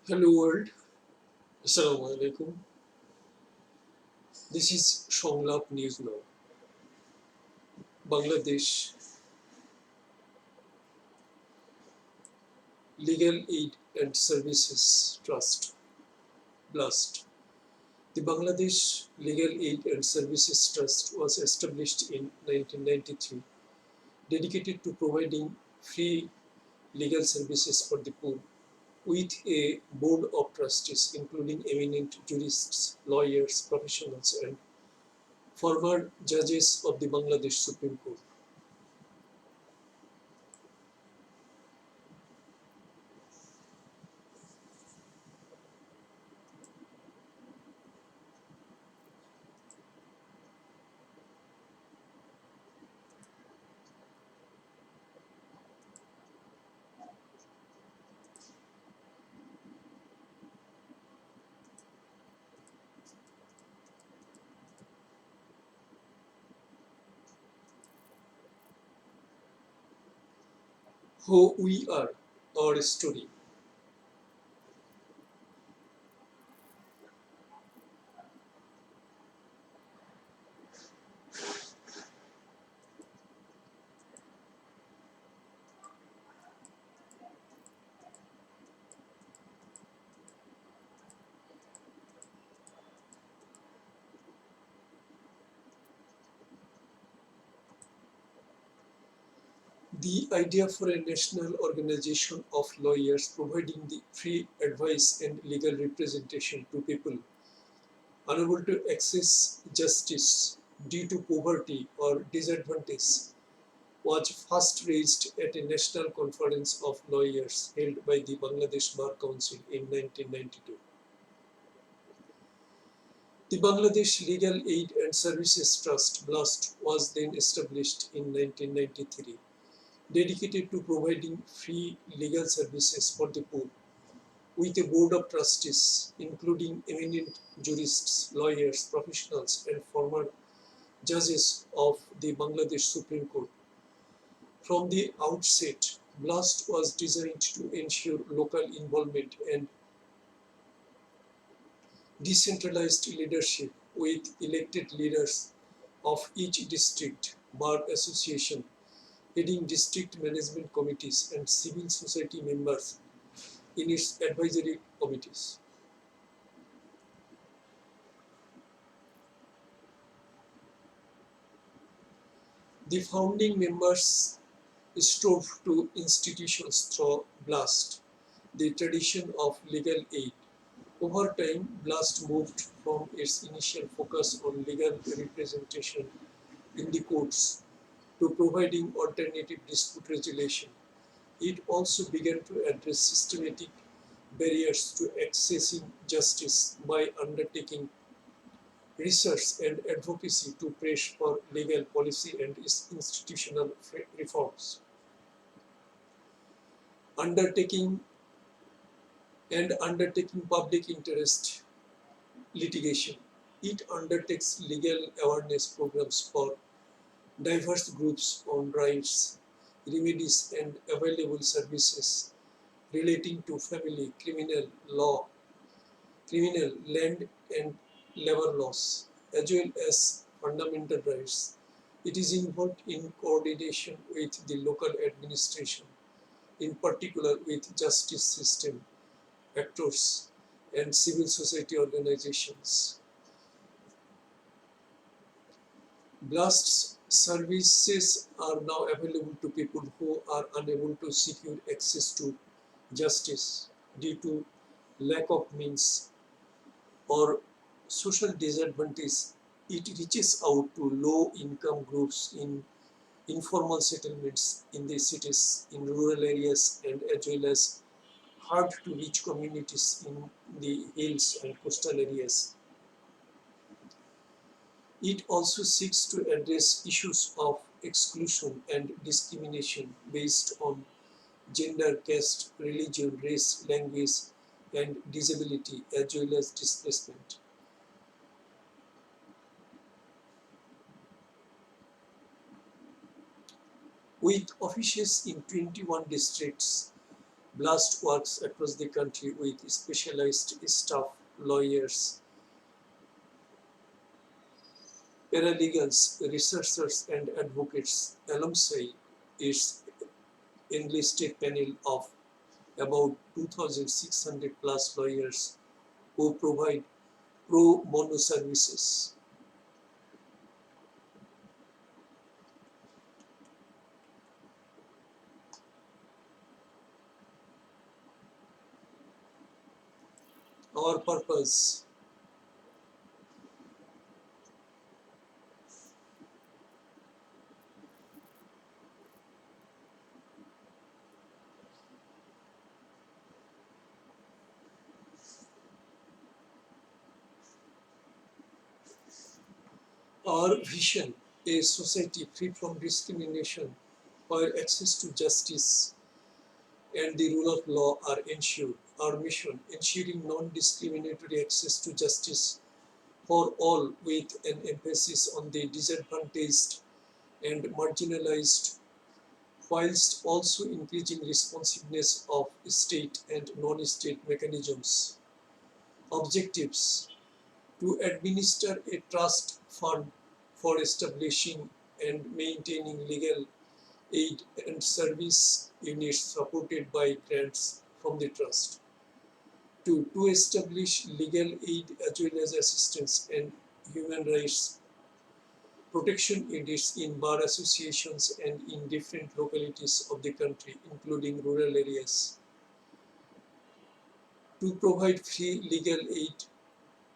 Hello world, Assalamu alaikum. This is Songlap News Now. Bangladesh Legal Aid and Services Trust, BLAST. The Bangladesh Legal Aid and Services Trust was established in 1993, dedicated to providing free legal services for the poor, with a board of trustees including eminent jurists, lawyers, professionals, and former judges of the Bangladesh Supreme Court. Who we are, our story. The idea for a national organization of lawyers providing the free advice and legal representation to people unable to access justice due to poverty or disadvantage was first raised at a national conference of lawyers held by the Bangladesh Bar Council in 1992. The Bangladesh Legal Aid and Services Trust (BLAST) was then established in 1993, dedicated to providing free legal services for the poor, with a board of trustees including eminent jurists, lawyers, professionals, and former judges of the Bangladesh Supreme Court. From the outset, BLAST was designed to ensure local involvement and decentralized leadership, with elected leaders of each district bar association heading district management committees and civil society members in its advisory committees. The founding members strove to institutions through BLAST, the tradition of legal aid. Over time, BLAST moved from its initial focus on legal representation in the courts to providing alternative dispute resolution. It also began to address systematic barriers to accessing justice by undertaking research and advocacy to press for legal policy and institutional reforms. Undertaking undertaking public interest litigation. It undertakes legal awareness programs for diverse groups on rights, remedies, and available services relating to family, law, criminal, land, and labor laws, as well as fundamental rights. It is involved in coordination with the local administration, in particular with justice system actors and civil society organizations. BLAST's services are now available to people who are unable to secure access to justice due to lack of means or social disadvantage. It reaches out to low income groups in informal settlements in the cities, in rural areas, and as well as hard to reach communities in the hills and coastal areas. It also seeks to address issues of exclusion and discrimination based on gender, caste, religion, race, language, and disability, as well as displacement. With offices in 21 districts, BLAST works across the country with specialized staff, lawyers, paralegals, researchers, and advocates alongside its enlisted panel of about 2,600 plus lawyers who provide pro bono services. Our purpose. Our vision, a society free from discrimination, where access to justice and the rule of law are ensured. Our mission, ensuring non-discriminatory access to justice for all with an emphasis on the disadvantaged and marginalized, whilst also increasing responsiveness of state and non-state mechanisms. Objectives: to administer a trust fund for establishing and maintaining legal aid and service units supported by grants from the trust. To establish legal aid as well as assistance and human rights protection units in bar associations and in different localities of the country, including rural areas. To provide free legal aid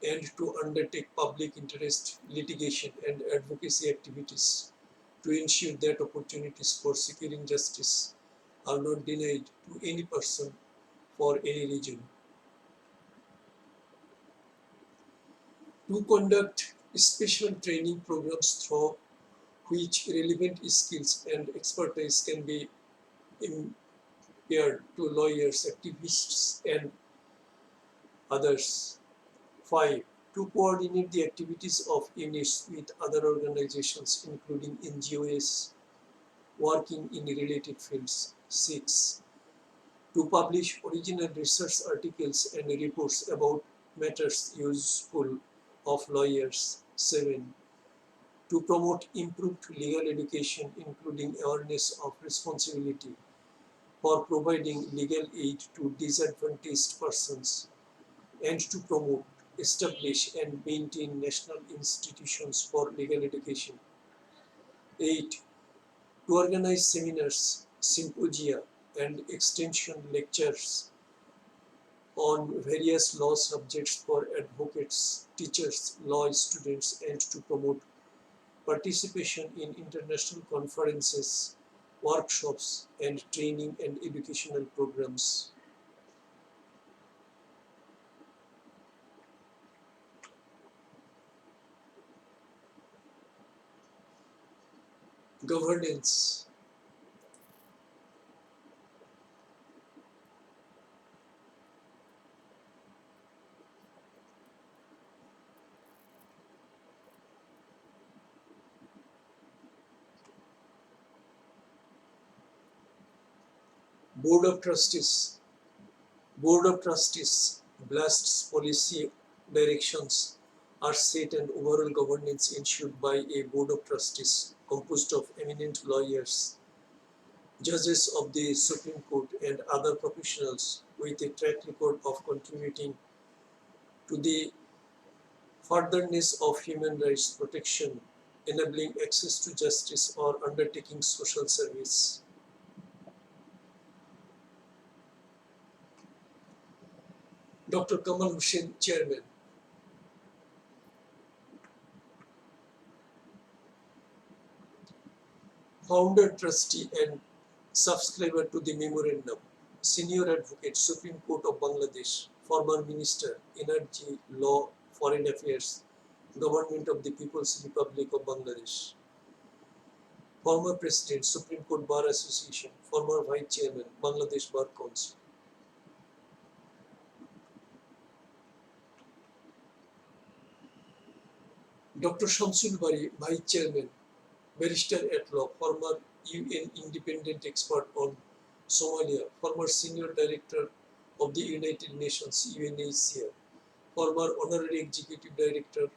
and to undertake public interest litigation and advocacy activities to ensure that opportunities for securing justice are not denied to any person for any reason. To conduct special training programs through which relevant skills and expertise can be imparted to lawyers, activists, and others. 5. To coordinate the activities of units with other organizations, including NGOs, working in related fields. 6. To publish original research articles and reports about matters useful of lawyers. 7. To promote improved legal education, including awareness of responsibility for providing legal aid to disadvantaged persons, and to promote, establish, and maintain national institutions for legal education. 8. To organize seminars, symposia, and extension lectures on various law subjects for advocates, teachers, law students, and to promote participation in international conferences, workshops, and training and educational programs. Governance. Board of Trustees. Board of Trustees, BLAST's policy directions are set and overall governance ensured by a Board of Trustees composed of eminent lawyers, judges of the Supreme Court, and other professionals with a track record of contributing to the furtherance of human rights protection, enabling access to justice, or undertaking social service. Dr. Kamal Hussain, Chairman. Founder, trustee, and subscriber to the memorandum, Senior Advocate, Supreme Court of Bangladesh, former Minister, Energy, Law, Foreign Affairs, Government of the People's Republic of Bangladesh. Former President, Supreme Court Bar Association, former Vice Chairman, Bangladesh Bar Council. Dr. Shamsul Bari, Vice Chairman, Barrister at Law, former UN independent expert on Somalia, former Senior Director of the United Nations UNHCR, former Honorary Executive Director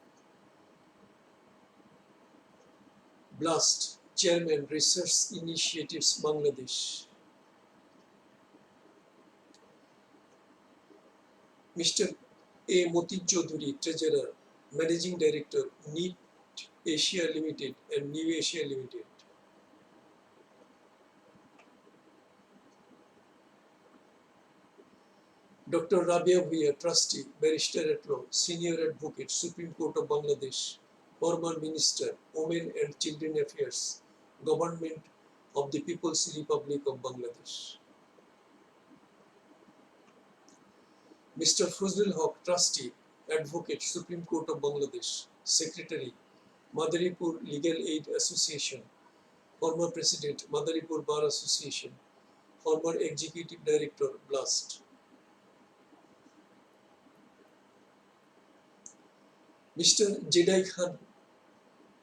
BLAST, Chairman Research Initiatives Bangladesh, Mr. A. Motin Chaudhuri, Treasurer, Managing Director, NEET Asia Limited and New Asia Limited. Dr. Rabia Bhuiya, Trustee, Barrister at Law, Senior Advocate, Supreme Court of Bangladesh, former Minister, Women and Children Affairs, Government of the People's Republic of Bangladesh. Mr. Fuzlul Haq, Trustee, Advocate, Supreme Court of Bangladesh, Secretary, Madaripur Legal Aid Association, former President, Madaripur Bar Association, former Executive Director, BLAST. Mr. Jedai Khan,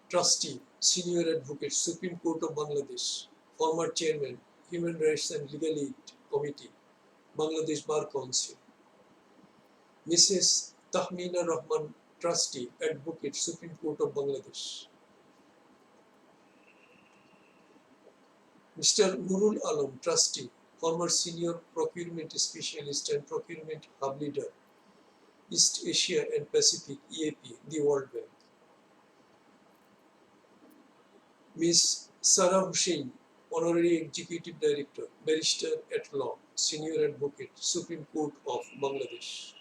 Trustee, Senior Advocate, Supreme Court of Bangladesh, former Chairman, Human Rights and Legal Aid Committee, Bangladesh Bar Council. Mrs. Tahmina Rahman, Trustee, Advocate, Supreme Court of Bangladesh. Mr. Nurul Alam, Trustee, former Senior Procurement Specialist and Procurement Hub Leader, East Asia and Pacific EAP, the World Bank. Ms. Sarah Hussain, Honorary Executive Director, Barrister at Law, Senior Advocate, Supreme Court of Bangladesh.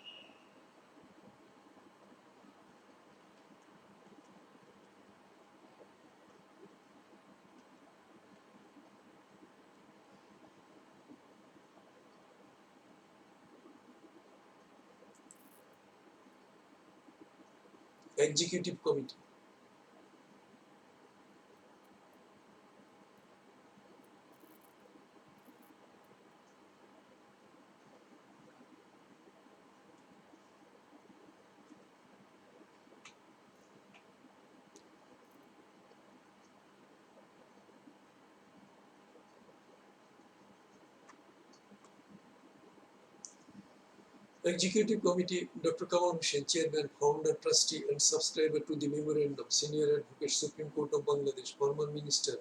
Executive Committee. Executive Committee, Dr. Kamal Hussain, Chairman, Founder, Trustee and Subscriber to the Memorandum, Senior Advocate, Supreme Court of Bangladesh, former Minister,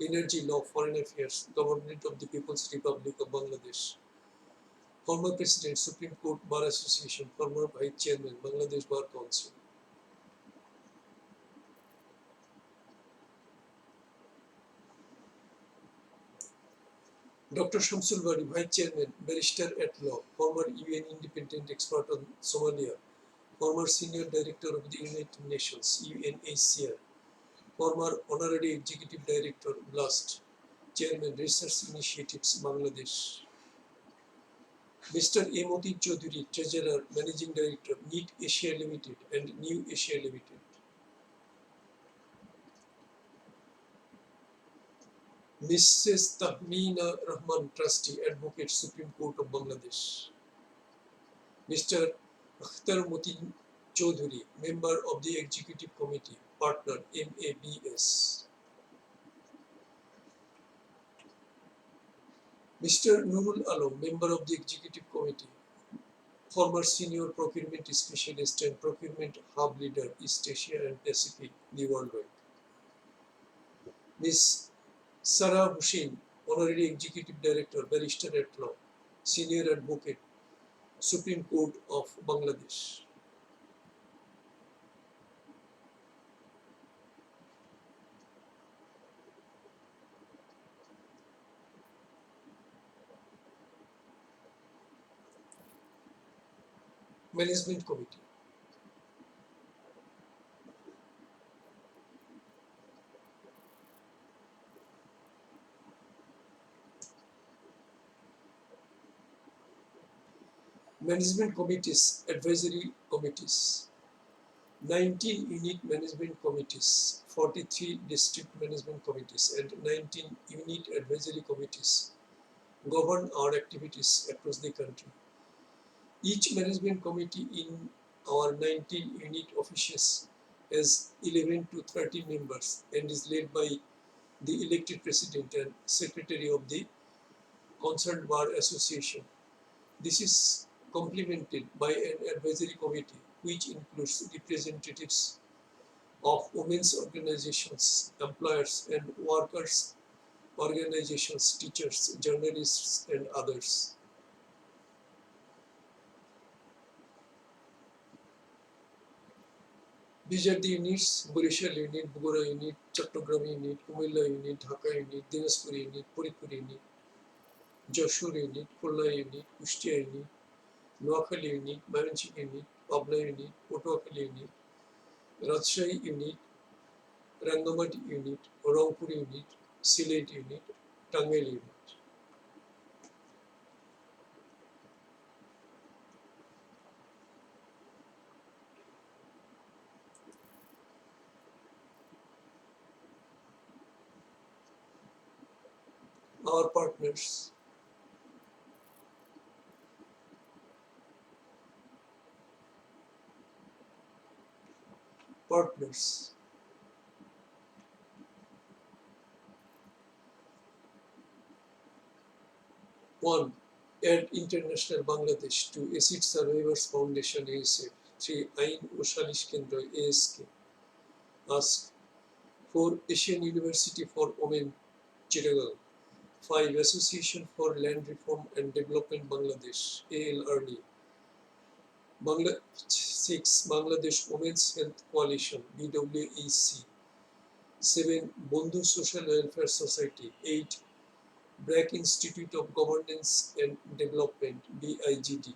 Energy Law, Foreign Affairs, Government of the People's Republic of Bangladesh, former President, Supreme Court Bar Association, former Vice Chairman, Bangladesh Bar Council. Dr. Shamsul Bari, Vice Chairman, Barrister at Law, former UN Independent Expert on Somalia, former Senior Director of the United Nations, UNHCR, former Honorary Executive Director, BLAST, Chairman, Research Initiatives, Bangladesh. Mr. A. Motin Chaudhuri, Treasurer, Managing Director, NEET Asia Limited and New Asia Limited. Mrs. Tahmina Rahman, Trustee, Advocate, Supreme Court of Bangladesh. Mr. Akhtar Motin Chaudhuri, Member of the Executive Committee, Partner, MABS. Mr. Nurul Alam, Member of the Executive Committee, former Senior Procurement Specialist and Procurement Hub Leader, East Asia and Pacific, the World Bank. Ms. Sarah Hussain, Honorary Executive Director, Barrister at Law, Senior Advocate, Supreme Court of Bangladesh. Management Committee. Management Committees, Advisory Committees. 19 Unit Management Committees, 43 District Management Committees and 19 Unit Advisory Committees govern our activities across the country. Each management committee in our 19 unit offices has 11 to 30 members and is led by the elected president and secretary of the Concerned Bar Association. This is complemented by an advisory committee which includes representatives of women's organizations, employers and workers organizations, teachers, journalists and others. These are the units: Borishal unit, Bogora unit, Chattogram unit, Kumilla unit, Dhaka unit, Dinaspur unit, Puripur unit, Joshua unit, Kurla unit, Kushtia unit, Noakhali unit, Mayanchik unit, Pabna unit, Potoakhali unit, Rajshahi unit, Rangamati unit, Rangpur unit, Sylhet unit, Tangail unit. Our partners, partners. 1. Add International Bangladesh to Acid Survivors Foundation ASF. 3. Ain ও সালিশ কেন্দ্র ASK. Ask. 4. Asian University for Women Chittagong. 5. Association for Land Reform and Development Bangladesh ALRD. 6. Bangladesh Women's Health Coalition BWEC. 7. Bondhu Social Welfare Society. 8. BRAC Institute of Governance and Development BIGD.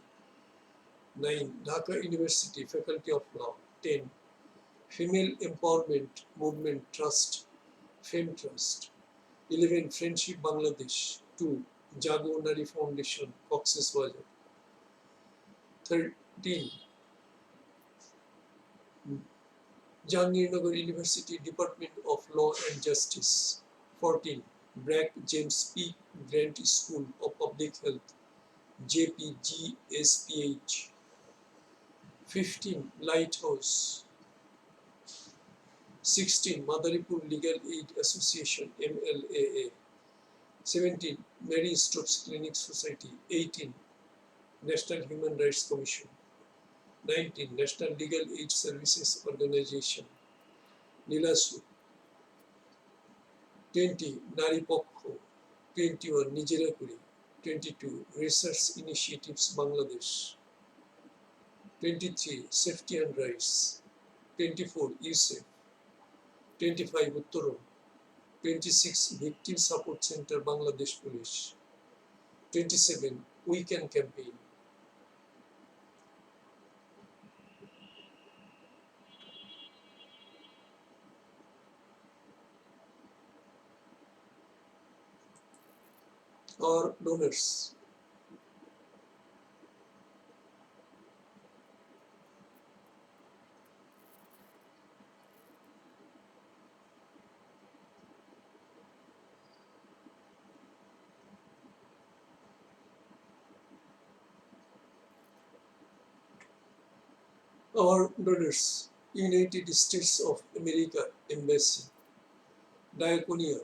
9. Dhaka University Faculty of Law. 10. Female Empowerment Movement Trust FEM Trust. 11. Friendship Bangladesh. 2. Jago Nari Foundation Cox's Bazar. 13. Jahangirnagar University Department of Law and Justice. 14. BRAC James P. Grant School of Public Health JPGSPH. 15. Lighthouse. 16. Madaripur Legal Aid Association MLAA. 17. Mary Stopes Clinic Society. 18. National Human Rights Commission. 19. National Legal Aid Services Organization NILASU. 20. Nari Pokho. 21. Nijera Kuri. 22. Research Initiatives Bangladesh. 23. Safety and Rights. 24. USAID. 25. Uttoron. 26. Victim Support Center Bangladesh Police. 27. We Can Campaign. Our donors. Our donors: United States of America Embassy, Diaconia,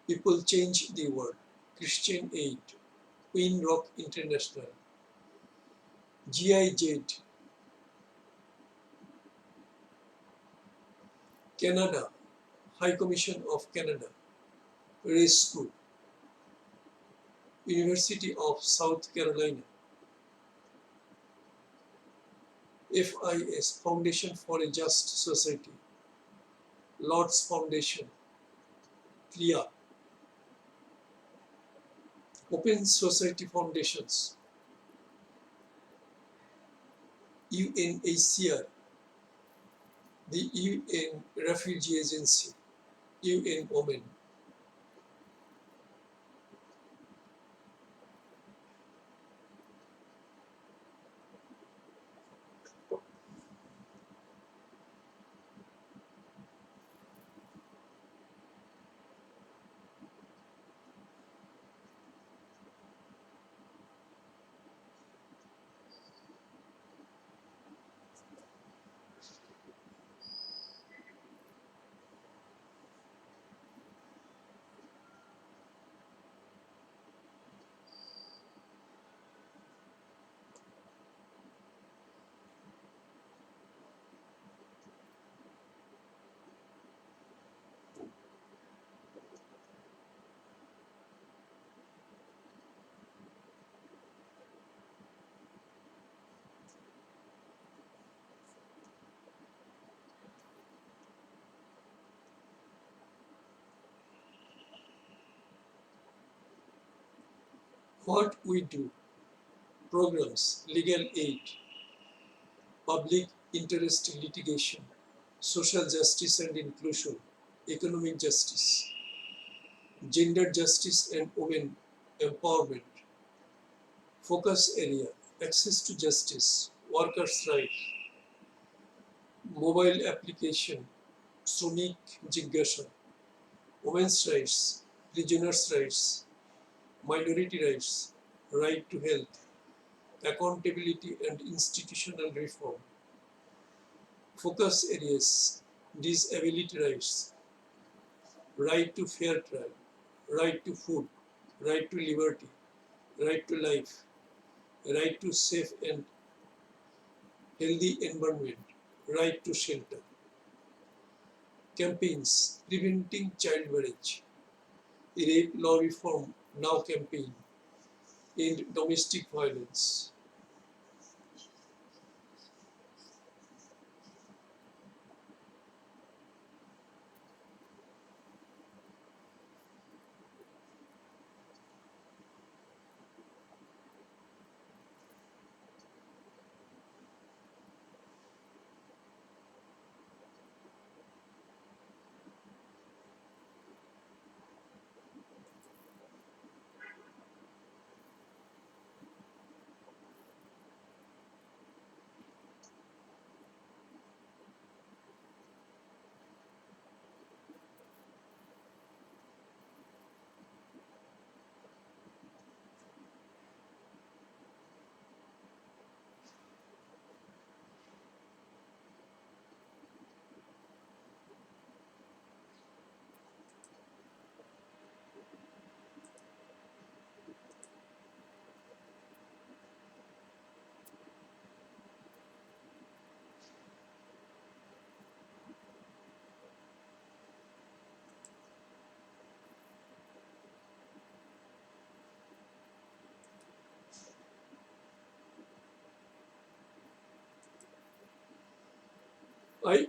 People Change the World, Christian Aid, Queen Rock International, GIZ, Canada, High Commission of Canada, Race School, University of South Carolina, FIS Foundation for a Just Society, Lord's Foundation, CLIA, Open Society Foundations, UNHCR, the UN Refugee Agency, UN Women. What we do: programs, legal aid, public interest litigation, social justice and inclusion, economic justice, gender justice and women empowerment. Focus area: access to justice, workers' rights, mobile application, Shramik Jigyasa, women's rights, prisoners' rights, minority rights, right to health, accountability and institutional reform. Focus areas: disability rights, right to fair trial, right to food, right to liberty, right to life, right to safe and healthy environment, right to shelter. Campaigns: preventing child marriage, rape law reform now campaign, end domestic violence. I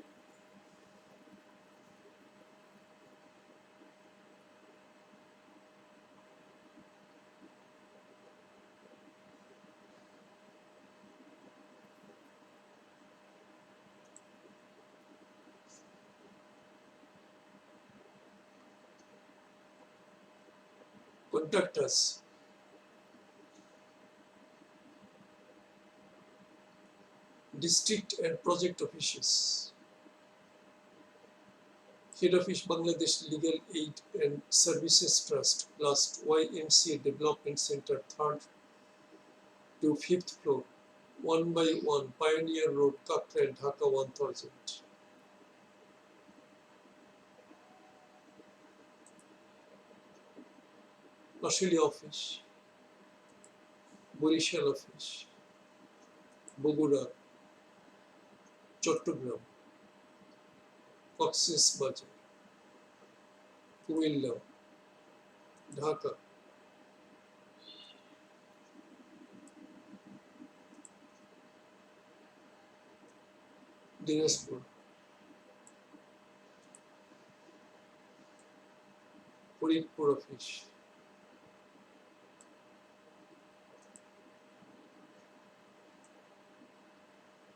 contact us. District and project offices. Head Office Bangladesh Legal Aid and Services Trust plus YMCA Development Center, 3rd to 5th floor, 1 by 1 Pioneer Road, Kakrail, Dhaka 1000. Australia Office, Borishal Office, Bogura, Chattogram, Cox's Bazar, Kumilla, Dhaka, Dinajpur, Faridpur Office,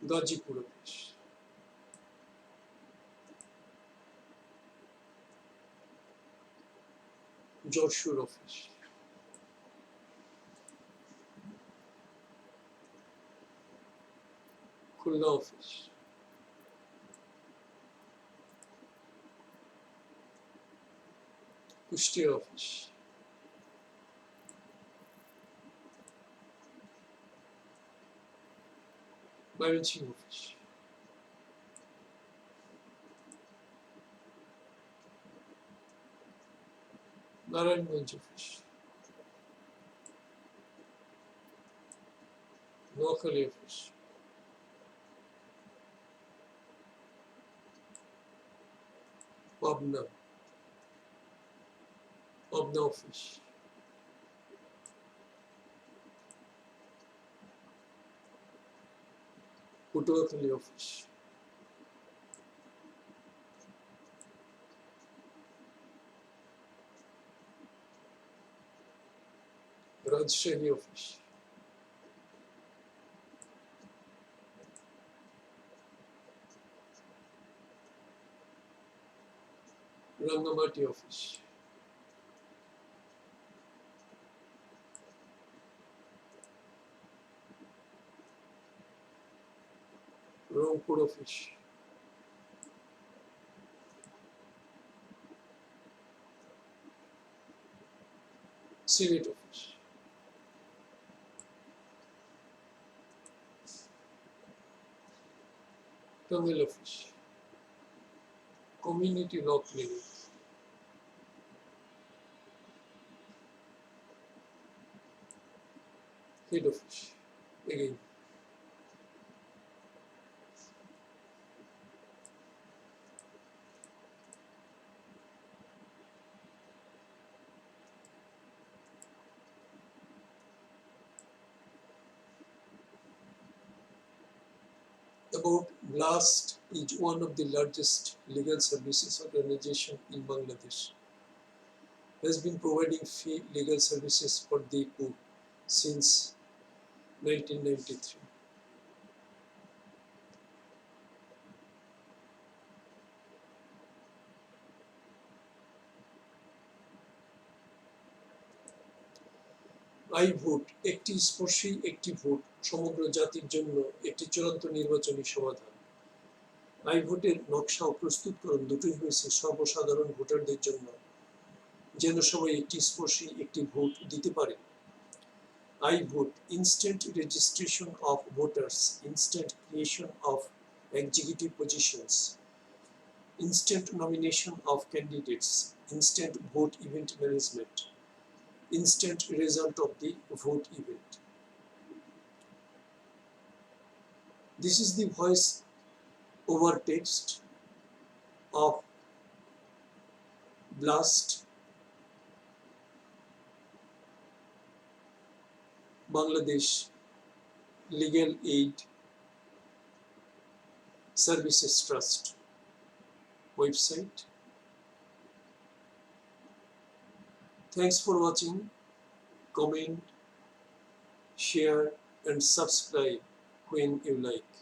Gazipur Office, Jorshur Office, Khulna Office, Kushtia Office, Mymensingh Office, Narayanganj Office, Noakhali Office, Pabna, Pabna Office, Putuakhali Office, Rajshahi Office, Rangamati Office, Rangpur Office, Sylhet Office, Tamil Office, Community Law Clinic, Head Office. Again, about BLAST is one of the largest legal services organization in Bangladesh. Has been providing free legal services for the poor since 1993. I vote একটি স্পর্শী একটি vote সমগ্র জাতির জন্য একটি চূড়ান্ত নির্বাচনী সমাধান। I ভোটের নকশা ও প্রস্তুতকরণ দুটোই হয়েছে সর্বসাধারণ ভোটারদের জন্য, যেন সবাই একটি স্পর্শী একটি ভোট দিতে পারে। I vote instant registration of voters, instant creation of executive positions, instant nomination of candidates, instant vote event management, instant result of the vote event. This is the voice over text of BLAST, Bangladesh Legal Aid Services Trust website. Thanks for watching. Comment, share and subscribe when you like.